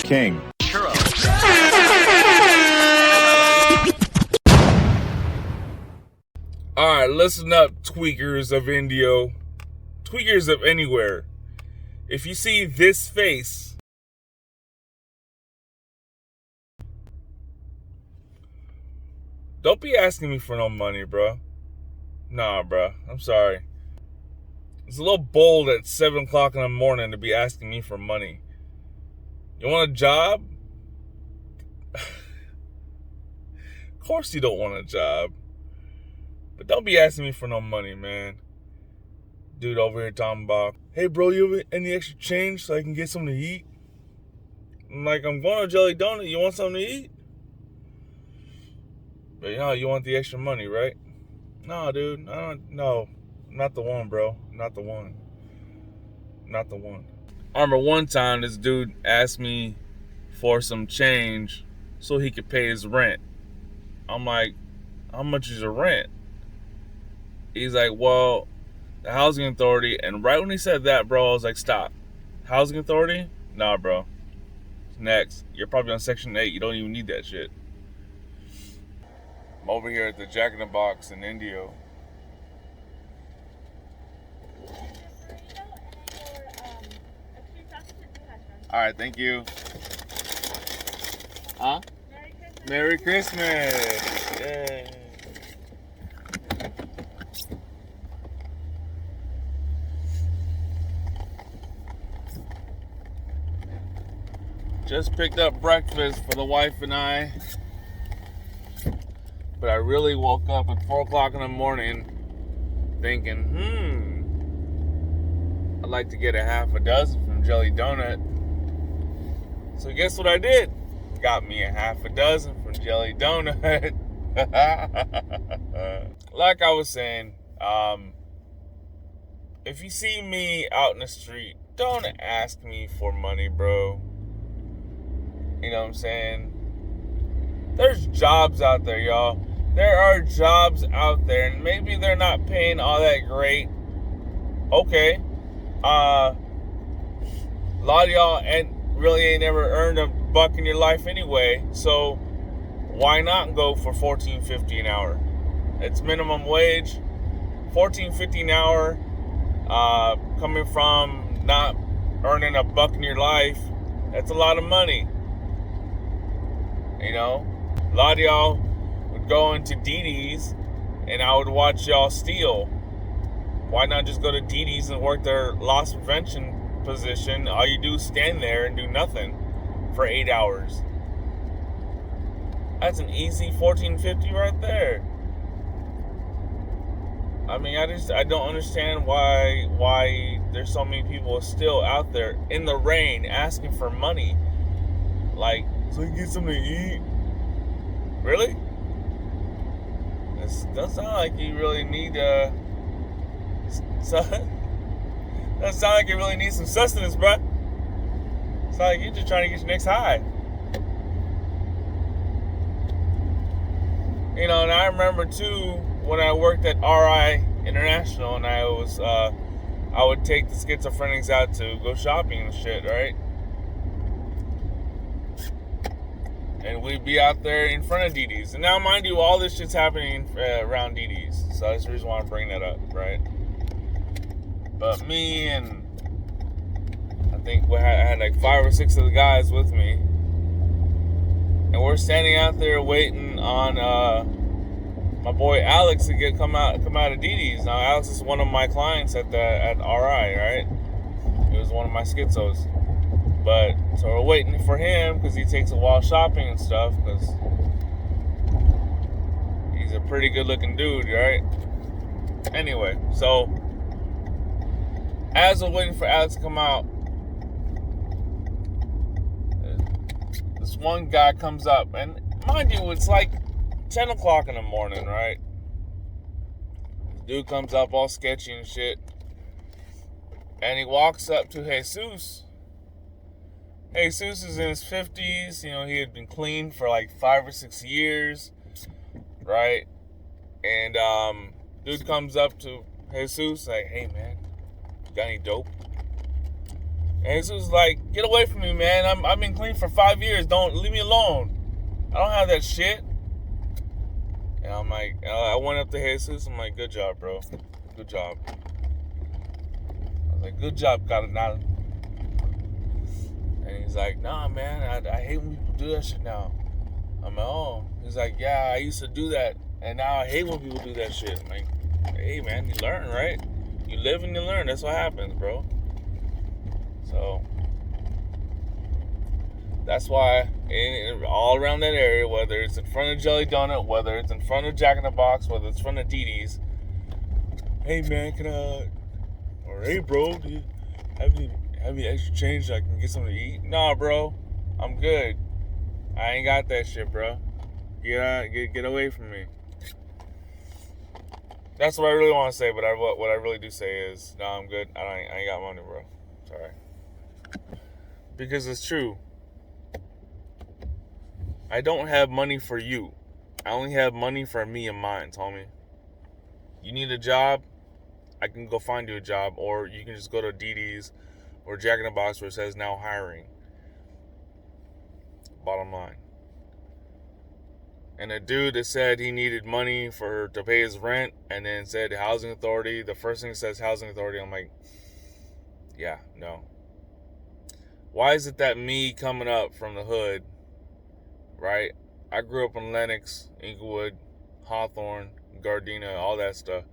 king. Churro. Alright, listen up, tweakers of Indio. Tweakers of anywhere. If you see this face, don't be asking me for no money, bro. Nah, bro. I'm sorry. It's a little bold at 7 o'clock in the morning to be asking me for money. You want a job? Of course you don't want a job. But don't be asking me for no money, man. Dude over here talking about, hey, bro, you have any extra change so I can get something to eat? I'm like, I'm going to Jelly Donut. You want something to eat? But you want the extra money, right? No, dude. No. Not the one, bro. Not the one. Not the one. I remember one time this dude asked me for some change so he could pay his rent. I'm like, how much is your rent? He's like, well, the housing authority. And right when he said that, bro, I was like, stop. Housing authority? Nah, bro. Next. You're probably on Section 8. You don't even need that shit. I'm over here at the Jack in the Box in Indio. Alright, thank you. Huh? Merry Christmas! Yay! Just picked up breakfast for the wife and I. But I really woke up at 4 o'clock in the morning thinking, I'd like to get a half a dozen from Jelly Donut. So guess what I did? Got me a half a dozen from Jelly Donut. Like I was saying, if you see me out in the street, don't ask me for money, bro. You know what I'm saying? There's jobs out there, y'all. There are jobs out there, and maybe they're not paying all that great. Okay. A lot of y'all really ain't never earned a buck in your life anyway, so why not go for $14.50 an hour? It's minimum wage. $14.50 an hour, coming from not earning a buck in your life, that's a lot of money. You know, a lot of y'all would go into DD's and I would watch y'all steal. Why not just go to DD's and work their loss prevention position? All you do is stand there and do nothing for 8 hours. That's an easy $14.50 right there. I mean, I don't understand why there's so many people still out there in the rain asking for money. Like, so you get something to eat? Really? That doesn't sound like you really need doesn't sound like you really need some sustenance, bruh. It's like you're just trying to get your next high. You know, and I remember too when I worked at RI International, and I would take the schizophrenics out to go shopping and shit, right? And we'd be out there in front of DD's. And now, mind you, all this shit's happening around DD's. So that's the reason why I'm bringing that up, right? But me and I think I had like 5 or 6 of the guys with me. And we're standing out there waiting on my boy Alex to come out of DD's. Now, Alex is one of my clients at RI, right? He was one of my schizos. But, so we're waiting for him because he takes a while shopping and stuff, because he's a pretty good looking dude, right? Anyway, so as we're waiting for Alex to come out, this one guy comes up, and mind you, it's like 10 o'clock in the morning, right? Dude comes up all sketchy and shit, and he walks up to Jesus. Jesus is in his 50s. You know, he had been clean for like 5 or 6 years, right? And dude comes up to Jesus like, hey man, you got any dope? And Jesus was like, get away from me, man. I've been clean for 5 years. Don't leave me alone. I don't have that shit. And I'm like, I went up to Jesus. I'm like, good job, bro. Good job. I was like, good job, Carnal. And he's like, nah, man, I hate when people do that shit now. I'm like, oh. He's like, yeah, I used to do that, and now I hate when people do that shit. I'm like, hey, man, you learn, right? You live and you learn. That's what happens, bro. So, that's why all around that area, whether it's in front of Jelly Donut, whether it's in front of Jack in the Box, whether it's in front of Dee Dee's, hey, man, can I, or hey, bro, do you have any extra change so I can get something to eat? Nah, bro, I'm good. I ain't got that shit, bro. Get away from me. That's what I really want to say, but what I really do say is, no, I'm good. I ain't got money, bro. Sorry. Because it's true. I don't have money for you. I only have money for me and mine, homie. You need a job? I can go find you a job, or you can just go to Dee Dee's or Jack in the Box where it says now hiring. Bottom line. And a dude that said he needed money to pay his rent, and then said housing authority. The first thing that says housing authority, I'm like, yeah, no. Why is it that me coming up from the hood, right? I grew up in Lenox, Inglewood, Hawthorne, Gardena, all that stuff,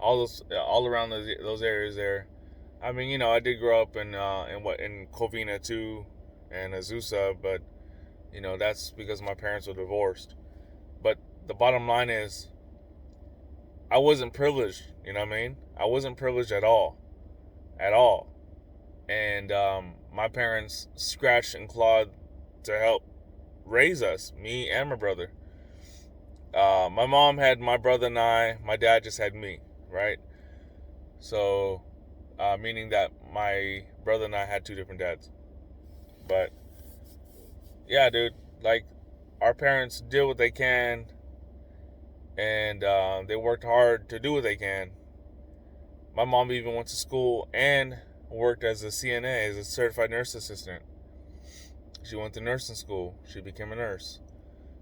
all around those areas there. I mean, I did grow up in Covina too, and Azusa, but that's because my parents were divorced. But the bottom line is, I wasn't privileged. You know what I mean? I wasn't privileged at all. And my parents scratched and clawed to help raise us, me and my brother. My mom had my brother and I. My dad just had me, right? So, meaning that my brother and I had two different dads. But, yeah, dude, like, our parents did what they can, and they worked hard to do what they can. My mom even went to school and worked as a CNA, as a certified nurse assistant. She went to nursing school. She became a nurse.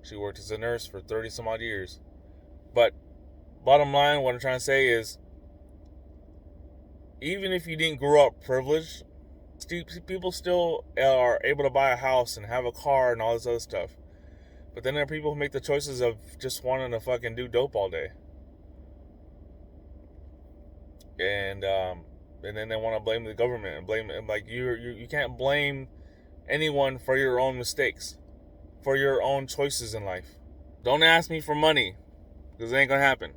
She worked as a nurse for 30 some odd years. But bottom line, what I'm trying to say is, even if you didn't grow up privileged, people still are able to buy a house and have a car and all this other stuff. But then there are people who make the choices of just wanting to fucking do dope all day. And then they want to blame the government and blame it. Like, you can't blame anyone for your own mistakes, for your own choices in life. Don't ask me for money, because it ain't gonna happen.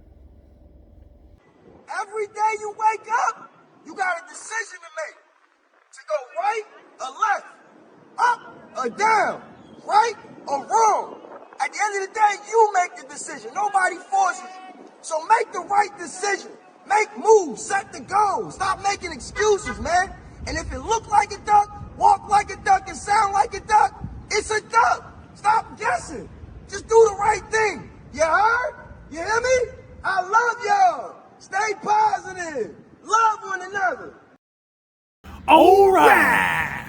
Every day you wake up, you got a decision to make. To go right or left, up or down, right or wrong. At the end of the day, you make the decision. Nobody forces you. So make the right decision. Make moves, set the goal. Stop making excuses, man. And if it look like a duck, walk like a duck, and sound like a duck, it's a duck. Stop guessing. Just do the right thing. You heard? You hear me? I love y'all. Stay positive. Love one another. All right.